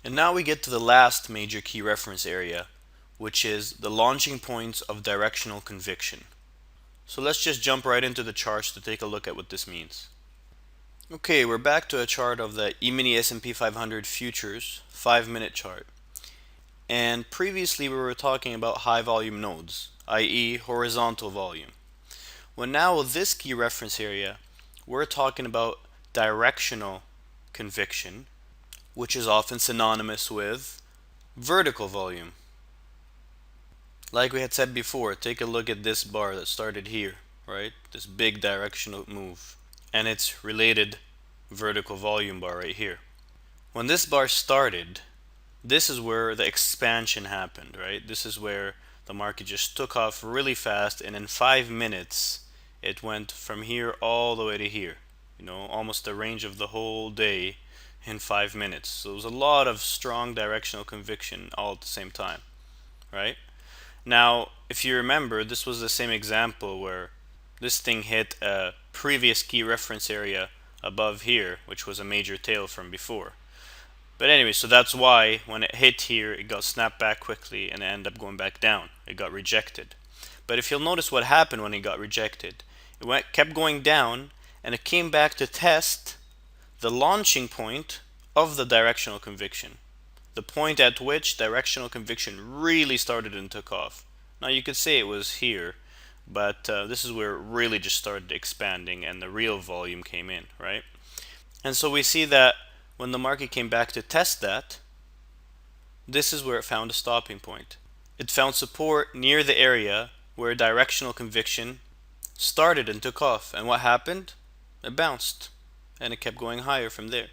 And now we get to the last major key reference area, which is the launching points of directional conviction. So let's just jump right into the charts to take a look at what this means. Okay, we're back to a chart of the E-mini S&P 500 futures 5-minute chart. And previously we were talking about high volume nodes, i.e. horizontal volume. Well, now with this key reference area, we're talking about directional conviction, which is often synonymous with vertical volume. Like we had said before, take a look at this bar that started here, right? This big directional move, and its related vertical volume bar right here. When this bar started, this is where the expansion happened, right? This is where the market just took off really fast, and in 5 minutes, it went from here all the way to here. Almost the range of the whole day in 5 minutes. So it was a lot of strong directional conviction all at the same time, right? Now, if you remember, this was the same example where this thing hit a previous key reference area above here, which was a major tail from before. But anyway, so that's why when it hit here, it got snapped back quickly and it ended up going back down. It got rejected. But if you'll notice what happened when it got rejected, kept going down and it came back to test the launching point of the directional conviction. The point at which directional conviction really started and took off. Now you could say it was here, but this is where it really just started expanding and the real volume came in, right? And so we see that when the market came back to test that, this is where it found a stopping point. It found support near the area where directional conviction started and took off. And what happened? It bounced and it kept going higher from there.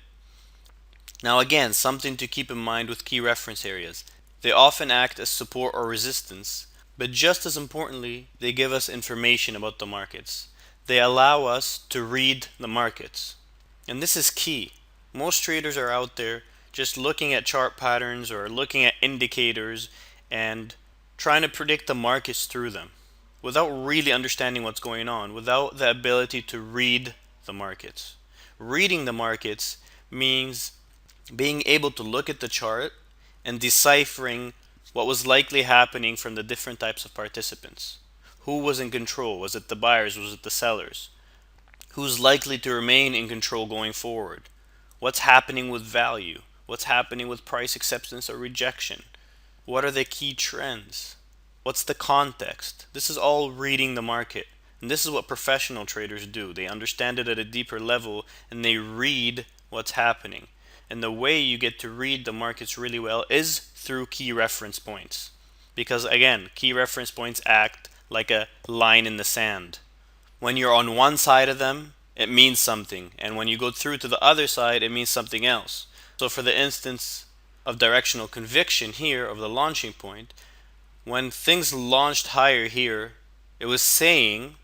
Now again, something to keep in mind with key reference areas. They often act as support or resistance, but just as importantly, they give us information about the markets. They allow us to read the markets. And this is key. Most traders are out there just looking at chart patterns or looking at indicators and trying to predict the markets through them without really understanding what's going on, without the ability to read the markets. Reading the markets means being able to look at the chart and deciphering what was likely happening from the different types of participants. Who was in control? Was it the buyers? Was it the sellers? Who's likely to remain in control going forward? What's happening with value? What's happening with price acceptance or rejection? What are the key trends? What's the context? This is all reading the market. And this is what professional traders do. They understand it at a deeper level and they read what's happening. And the way you get to read the markets really well is through key reference points. Because again, key reference points act like a line in the sand. When you're on one side of them, it means something. And when you go through to the other side, it means something else. So for the instance of directional conviction here of the launching point, when things launched higher here, it was saying,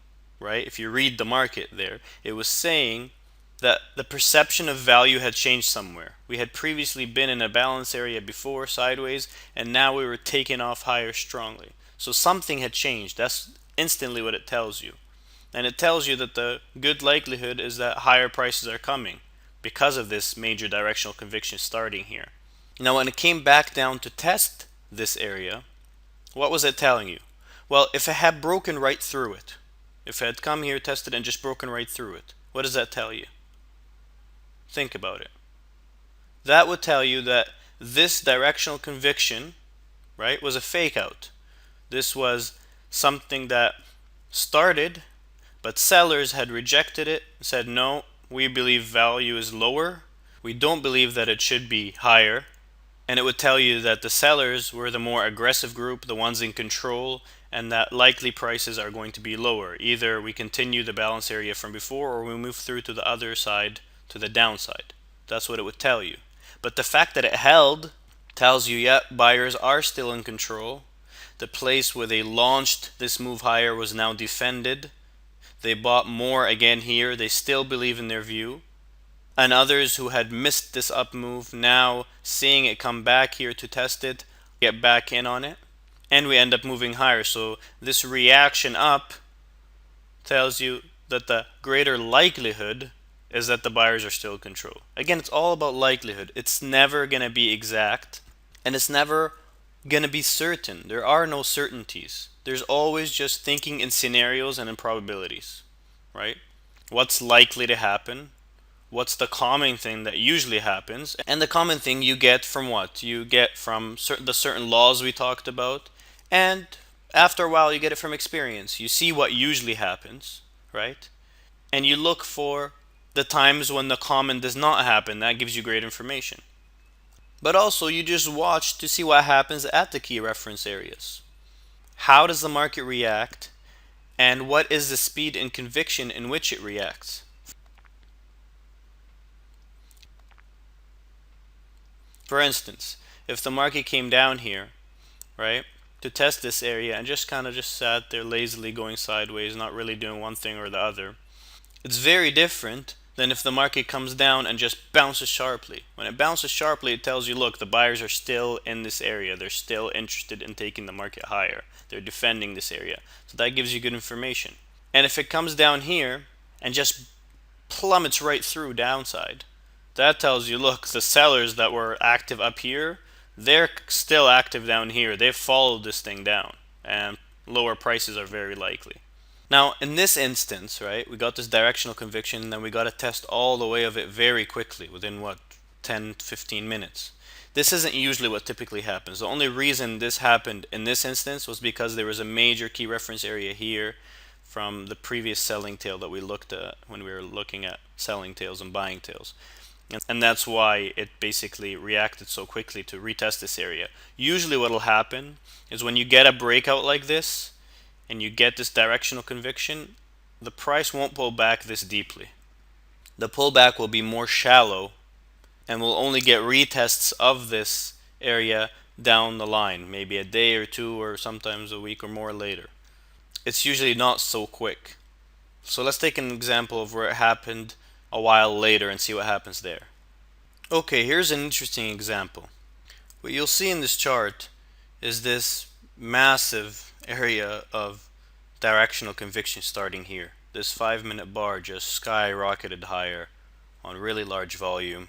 right, if you read the market there, it was saying that the perception of value had changed somewhere. We had previously been in a balance area before, sideways, and now we were taking off higher strongly. So something had changed. That's instantly what it tells you. And it tells you that the good likelihood is that higher prices are coming because of this major directional conviction starting here. Now when it came back down to test this area, what was it telling you? Well, if it had broken right through it, if it had come here, tested, and just broken right through it, what does that tell you? Think about it. That would tell you that this directional conviction, right, was a fake out. This was something that started, but sellers had rejected it, said no, we believe value is lower. We don't believe that it should be higher. And it would tell you that the sellers were the more aggressive group, the ones in control, and that likely prices are going to be lower. Either we continue the balance area from before or we move through to the other side, to the downside. That's what it would tell you. But the fact that it held tells you, yeah, buyers are still in control. The place where they launched this move higher was now defended. They bought more again here. They still believe in their view. And others who had missed this up move, now seeing it come back here to test it, get back in on it, and we end up moving higher. So this reaction up tells you that the greater likelihood is that the buyers are still in control. Again, it's all about likelihood. It's never going to be exact, and it's never going to be certain. There are no certainties. There's always just thinking in scenarios and in probabilities, right? What's likely to happen? What's the common thing that usually happens? And the common thing you get from what? You get from the certain laws we talked about, and after a while you get it from experience. You see what usually happens, right? And you look for the times when the common does not happen. That gives you great information. But also you just watch to see what happens at the key reference areas. How does the market react, and what is the speed and conviction in which it reacts? For instance, if the market came down here, right, to test this area and just kind of just sat there lazily going sideways, not really doing one thing or the other, it's very different than if the market comes down and just bounces sharply. When it bounces sharply, it tells you, look, the buyers are still in this area. They're still interested in taking the market higher. They're defending this area. So that gives you good information. And if it comes down here and just plummets right through downside, that tells you, look, the sellers that were active up here, they're still active down here. They've followed this thing down, and lower prices are very likely. Now, in this instance, right, we got this directional conviction, and then we got to test all the way of it very quickly, within what, 10, 15 minutes. This isn't usually what typically happens. The only reason this happened in this instance was because there was a major key reference area here from the previous selling tail that we looked at when we were looking at selling tails and buying tails. And that's why it basically reacted so quickly to retest this area. Usually what will happen is when you get a breakout like this and you get this directional conviction, the price won't pull back this deeply. The pullback will be more shallow and we'll only get retests of this area down the line, maybe a day or two or sometimes a week or more later. It's usually not so quick. So let's take an example of where it happened a while later and see what happens there. Okay, here's an interesting example. What you'll see in this chart is this massive area of directional conviction starting here. This 5-minute bar just skyrocketed higher on really large volume.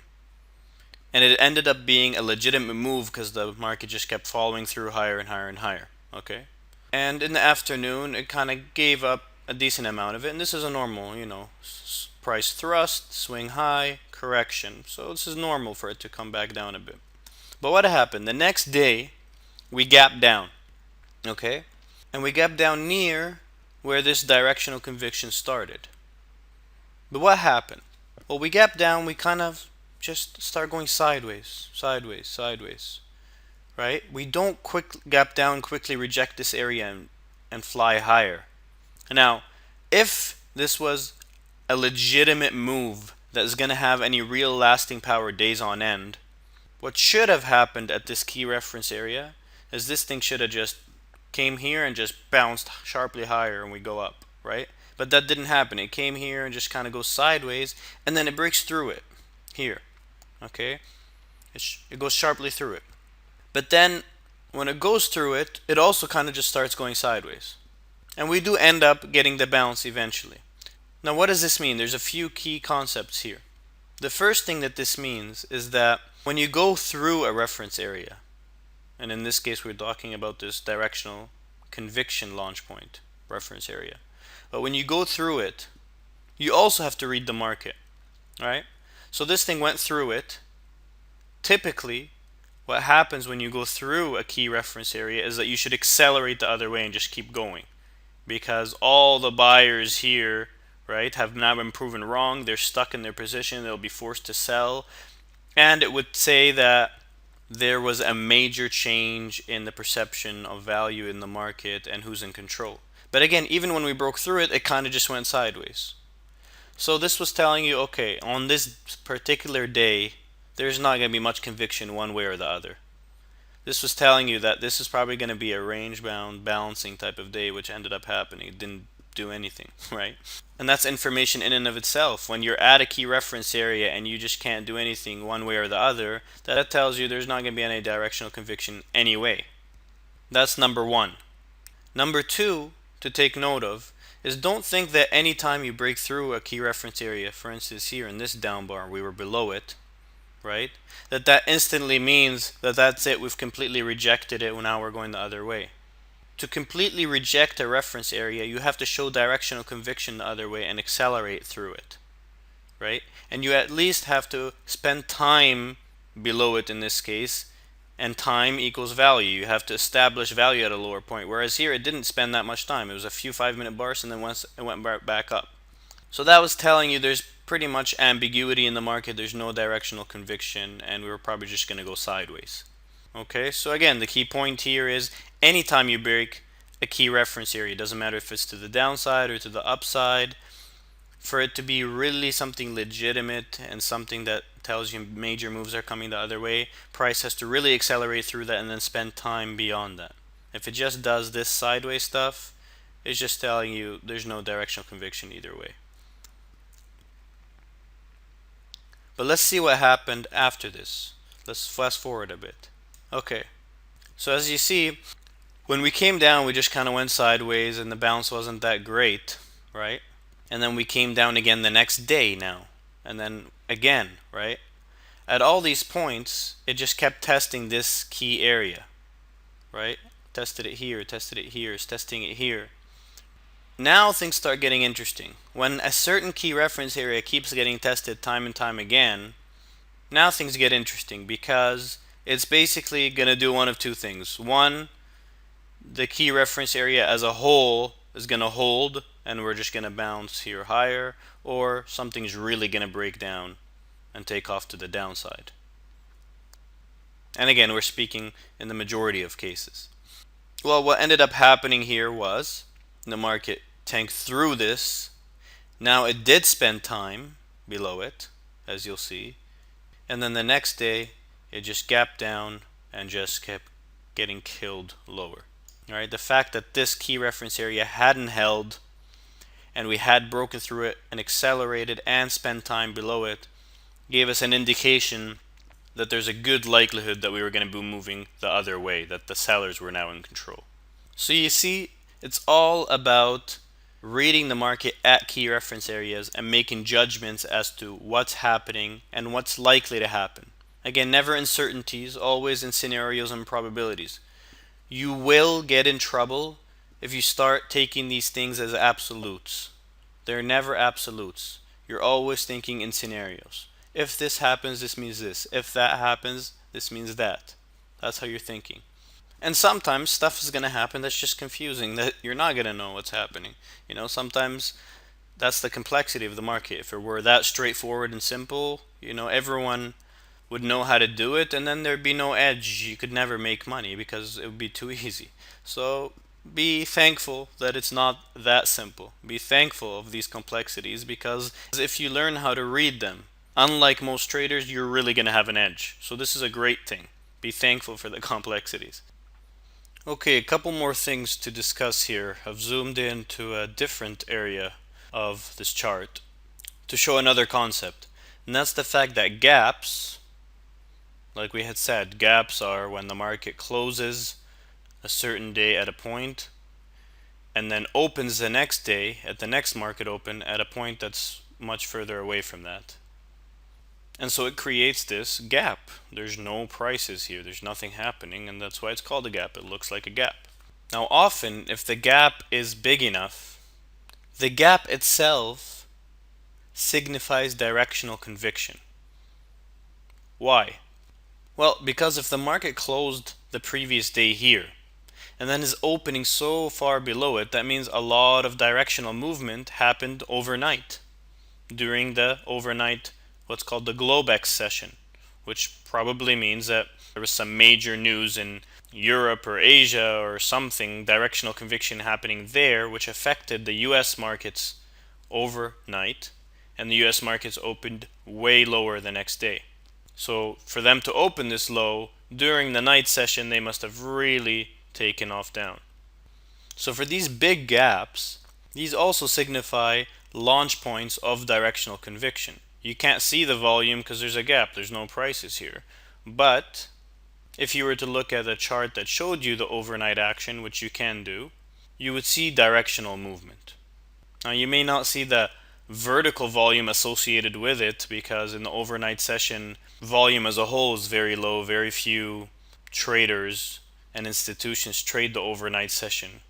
And it ended up being a legitimate move because the market just kept following through higher and higher and higher. Okay? And in the afternoon, it kind of gave up a decent amount of it. And this is a normal, price thrust, swing high, correction. So this is normal for it to come back down a bit. But what happened? The next day, we gapped down. Okay? And we gapped down near where this directional conviction started. But what happened? Well, we gapped down, we kind of just start going sideways, sideways, sideways. Right? We don't quick gap down, quickly reject this area and fly higher. Now, if this was a legitimate move that is going to have any real lasting power days on end, what should have happened at this key reference area is this thing should have just came here and just bounced sharply higher and we go up, right? But that didn't happen. It came here and just kind of goes sideways and then it breaks through it here, okay? It goes sharply through it. But then when it goes through it, it also kind of just starts going sideways. And we do end up getting the bounce eventually. Now what does this mean? There's a few key concepts here. The first thing that this means is that when you go through a reference area, and in this case we're talking about this directional conviction launch point reference area, but when you go through it, you also have to read the market, right? So this thing went through it. Typically, what happens when you go through a key reference area is that you should accelerate the other way and just keep going, because all the buyers here, right, have now been proven wrong. They're stuck in their position. They'll be forced to sell. And it would say that there was a major change in the perception of value in the market and who's in control. But again, even when we broke through it, it kind of just went sideways. So this was telling you, okay, on this particular day, there's not going to be much conviction one way or the other. This was telling you that this is probably going to be a range-bound balancing type of day, which ended up happening. It didn't do anything, right? And that's information in and of itself. When you're at a key reference area and you just can't do anything one way or the other, that tells you there's not going to be any directional conviction anyway. That's number one. Number two to take note of is don't think that anytime you break through a key reference area, for instance here in this down bar we were below it, right? That instantly means that that's it, we've completely rejected it, now we're going the other way. To completely reject a reference area, you have to show directional conviction the other way and accelerate through it, right? And you at least have to spend time below it in this case, and time equals value. You have to establish value at a lower point, whereas here it didn't spend that much time. It was a few 5-minute bursts and then once it went back up. So that was telling you there's pretty much ambiguity in the market, there's no directional conviction, and we were probably just going to go sideways. Okay, so again, the key point here is anytime you break a key reference area, it doesn't matter if it's to the downside or to the upside, for it to be really something legitimate and something that tells you major moves are coming the other way, price has to really accelerate through that and then spend time beyond that. If it just does this sideways stuff, it's just telling you there's no directional conviction either way. But let's see what happened after this. Let's fast forward a bit. Okay, so as you see, when we came down, we just kind of went sideways and the bounce wasn't that great, right? And then we came down again the next day now, and then again, right? At all these points, it just kept testing this key area, right? Tested it here, it's testing it here. Now things start getting interesting. When a certain key reference area keeps getting tested time and time again, now things get interesting because it's basically going to do one of two things. One, the key reference area as a whole is going to hold and we're just going to bounce here higher, or something's really going to break down and take off to the downside. And again, we're speaking in the majority of cases. Well, what ended up happening here was the market tanked through this. Now it did spend time below it, as you'll see, and then the next day it just gapped down and just kept getting killed lower. All right, the fact that this key reference area hadn't held and we had broken through it and accelerated and spent time below it gave us an indication that there's a good likelihood that we were going to be moving the other way, that the sellers were now in control. So you see, it's all about reading the market at key reference areas and making judgments as to what's happening and what's likely to happen. Again, never in certainties, always in scenarios and probabilities. You will get in trouble if you start taking these things as absolutes. They're never absolutes. You're always thinking in scenarios. If this happens, this means this. If that happens, this means that. That's how you're thinking. And sometimes stuff is going to happen that's just confusing, that you're not going to know what's happening. You know, sometimes that's the complexity of the market. If it were that straightforward and simple, you know, everyone would know how to do it and then there'd be no edge. You could never make money because it would be too easy. So be thankful that it's not that simple. Be thankful of these complexities, because if you learn how to read them, unlike most traders, you're really going to have an edge. So this is a great thing. Be thankful for the complexities. Okay, a couple more things to discuss here. I've zoomed into a different area of this chart to show another concept. And that's the fact that gaps, like we had said, gaps are when the market closes a certain day at a point and then opens the next day at the next market open at a point that's much further away from that. And so it creates this gap. There's no prices here, there's nothing happening, and that's why it's called a gap. It looks like a gap. Now often, if the gap is big enough, the gap itself signifies directional conviction. Why? Well, because if the market closed the previous day here and then is opening so far below it, that means a lot of directional movement happened overnight, during the overnight what's called the Globex session, which probably means that there was some major news in Europe or Asia or something, directional conviction happening there, which affected the US markets overnight, and the US markets opened way lower the next day. So for them to open this low during the night session, they must have really taken off down. So for these big gaps, these also signify launch points of directional conviction. You can't see the volume because there's a gap, there's no prices here. But if you were to look at a chart that showed you the overnight action, which you can do, you would see directional movement. Now you may not see the vertical volume associated with it because in the overnight session, volume as a whole is very low. Very few traders and institutions trade the overnight session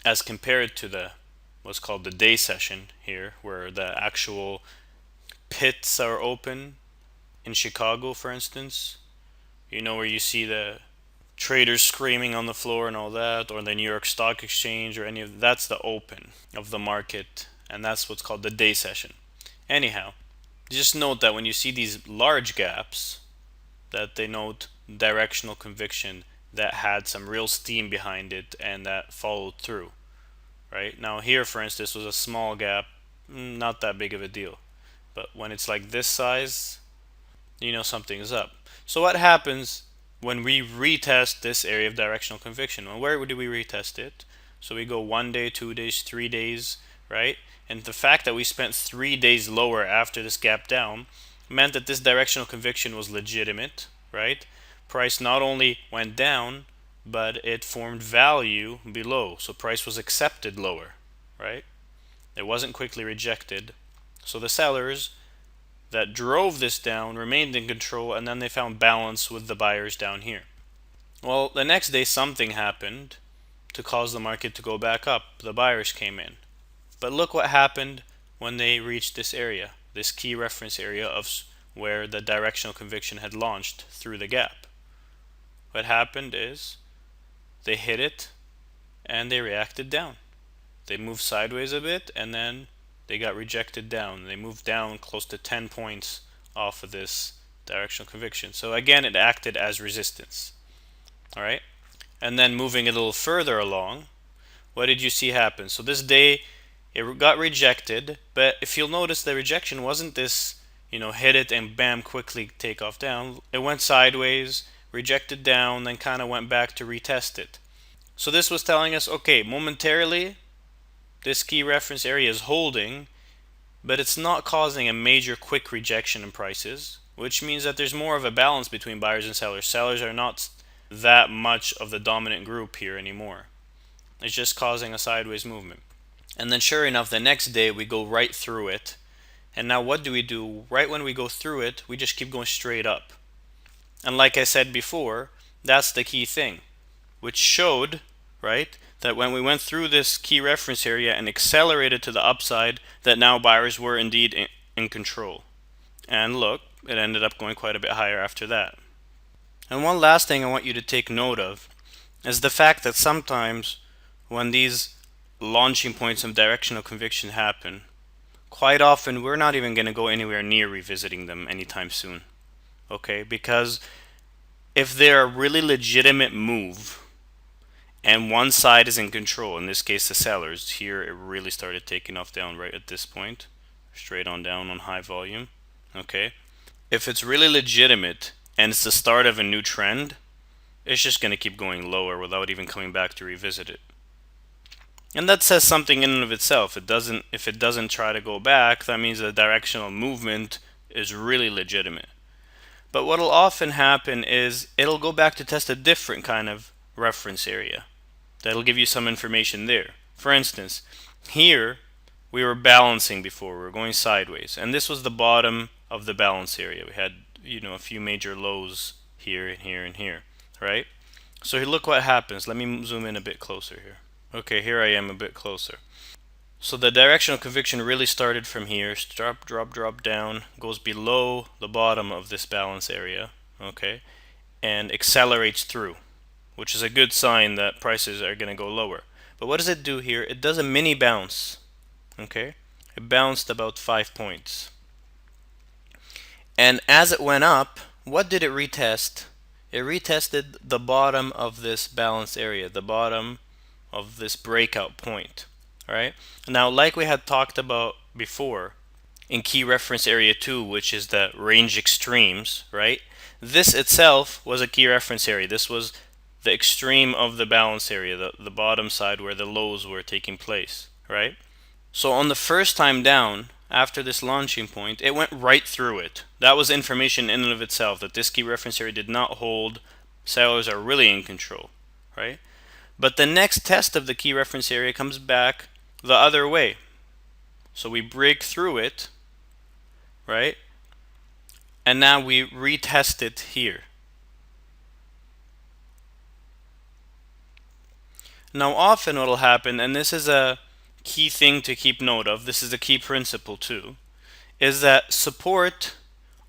as compared to the what's called the day session here, where the actual pits are open in Chicago, for instance. You know, where you see the traders screaming on the floor and all that, or the New York Stock Exchange, or any of that's the open of the market, and that's what's called the day session. Anyhow, just note that when you see these large gaps, that they note directional conviction that had some real steam behind it and that followed through. Right now, here, for instance, was a small gap, not that big of a deal. But when it's like this size, you know something's up. So what happens when we retest this area of directional conviction? Well, where do we retest it? So we go 1 day, 2 days, 3 days, right? And the fact that we spent 3 days lower after this gap down meant that this directional conviction was legitimate, right? Price not only went down, but it formed value below. So price was accepted lower, right? It wasn't quickly rejected. So the sellers that drove this down remained in control, and then they found balance with the buyers down here. Well, the next day something happened to cause the market to go back up. The buyers came in. But look what happened when they reached this area, this key reference area of where the directional conviction had launched through the gap. What happened is they hit it and they reacted down. They moved sideways a bit and then they got rejected down. They moved down close to 10 points off of this directional conviction. So again, it acted as resistance. All right. And then moving a little further along, what did you see happen? So this day, it got rejected, but if you'll notice, the rejection wasn't this, hit it and bam, quickly take off down. It went sideways, rejected down, then kind of went back to retest it. So this was telling us, okay, momentarily, this key reference area is holding, but it's not causing a major quick rejection in prices, which means that there's more of a balance between buyers and sellers. Sellers are not that much of the dominant group here anymore. It's just causing a sideways movement. And then sure enough, the next day we go right through it. And now what do we do? Right when we go through it, we just keep going straight up. And like I said before, that's the key thing, which showed, right, that when we went through this key reference area and accelerated to the upside, that now buyers were indeed in control. And look, it ended up going quite a bit higher after that. And one last thing I want you to take note of is the fact that sometimes when these launching points of directional conviction happen, quite often we're not even going to go anywhere near revisiting them anytime soon. Okay, because if they're a really legitimate move and one side is in control, in this case the sellers, here it really started taking off down right at this point, straight on down on high volume. Okay, if it's really legitimate and it's the start of a new trend, it's just going to keep going lower without even coming back to revisit it. And that says something in and of itself. If it doesn't try to go back, that means the directional movement is really legitimate. But what will often happen is it'll go back to test a different kind of reference area. That'll give you some information there. For instance, here we were balancing before, we were going sideways, and this was the bottom of the balance area. We had, a few major lows here and here and here, right? So look what happens. Let me zoom in a bit closer here. Okay, here I am a bit closer. So the directional conviction really started from here, drop down, goes below the bottom of this balance area, okay, and accelerates through, which is a good sign that prices are going to go lower. But what does it do here? It does a mini bounce, okay? It bounced about 5 points. And as it went up, what did it retest? It retested the bottom of this balance area, the bottom of this breakout point. Right? Now, like we had talked about before in key reference area 2, which is the range extremes, right? This itself was a key reference area. This was the extreme of the balance area, the bottom side where the lows were taking place, right? So on the first time down, after this launching point, it went right through it. That was information in and of itself, that this key reference area did not hold. Sellers are really in control, right? But the next test of the key reference area comes back the other way. So we break through it, right? And now we retest it here. Now often what will happen, and this is a key thing to keep note of, this is a key principle too, is that support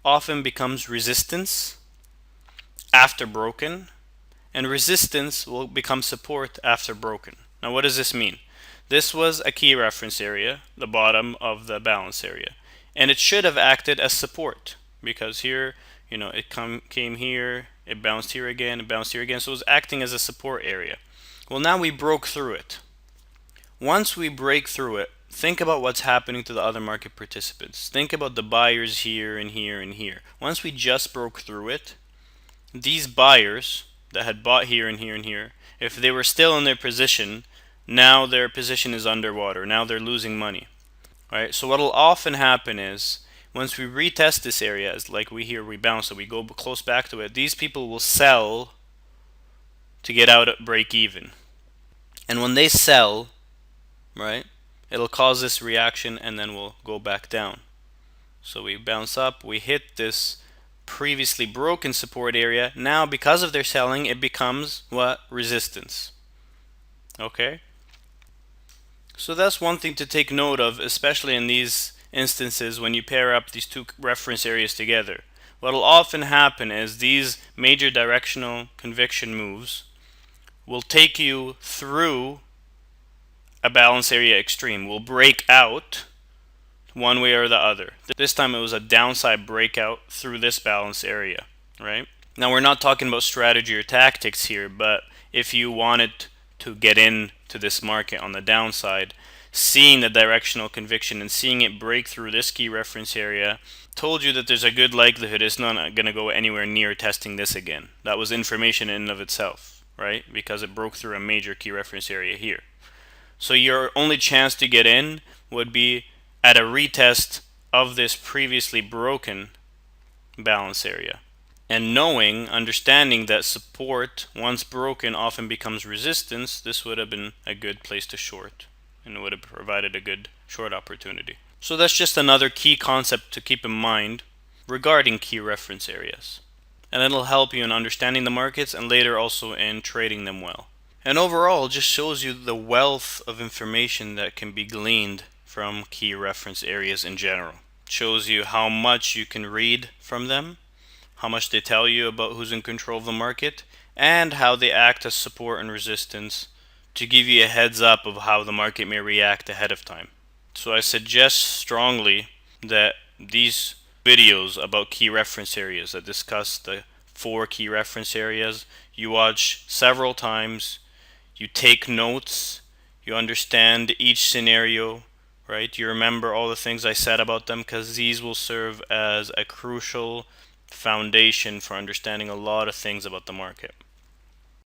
often becomes resistance after broken, and resistance will become support after broken. Now what does this mean? This was a key reference area, the bottom of the balance area, and it should have acted as support because here, it came here, it bounced here again, it bounced here again, so it was acting as a support area. Well, now we broke through it. Once we break through it, think about what's happening to the other market participants. Think about the buyers here and here and here. Once we just broke through it, these buyers that had bought here and here and here, if they were still in their position, now their position is underwater. Now they're losing money. Right? So what will often happen is once we retest this area, as like we bounce, so we go close back to it, these people will sell to get out at break even. And when they sell, right, it'll cause this reaction and then we'll go back down. So we bounce up, we hit this previously broken support area. Now because of their selling, it becomes what? Resistance. Okay? So that's one thing to take note of, especially in these instances when you pair up these two reference areas together. What will often happen is these major directional conviction moves will take you through a balance area extreme, will break out one way or the other. This time it was a downside breakout through this balance area, right? Now we're not talking about strategy or tactics here, but if you wanted to get into this market on the downside, seeing the directional conviction and seeing it break through this key reference area told you that there's a good likelihood it's not going to go anywhere near testing this again. That was information in and of itself, right? Because it broke through a major key reference area here. So your only chance to get in would be at a retest of this previously broken balance area. And understanding that support, once broken, often becomes resistance, this would have been a good place to short. And it would have provided a good short opportunity. So that's just another key concept to keep in mind regarding key reference areas. And it'll help you in understanding the markets and later also in trading them well. And overall, it just shows you the wealth of information that can be gleaned from key reference areas in general. It shows you how much you can read from them, how much they tell you about who's in control of the market, and how they act as support and resistance to give you a heads up of how the market may react ahead of time. So I suggest strongly that these videos about key reference areas that discuss the 4 key reference areas, you watch several times, you take notes, you understand each scenario, right? You remember all the things I said about them because these will serve as a crucial foundation for understanding a lot of things about the market.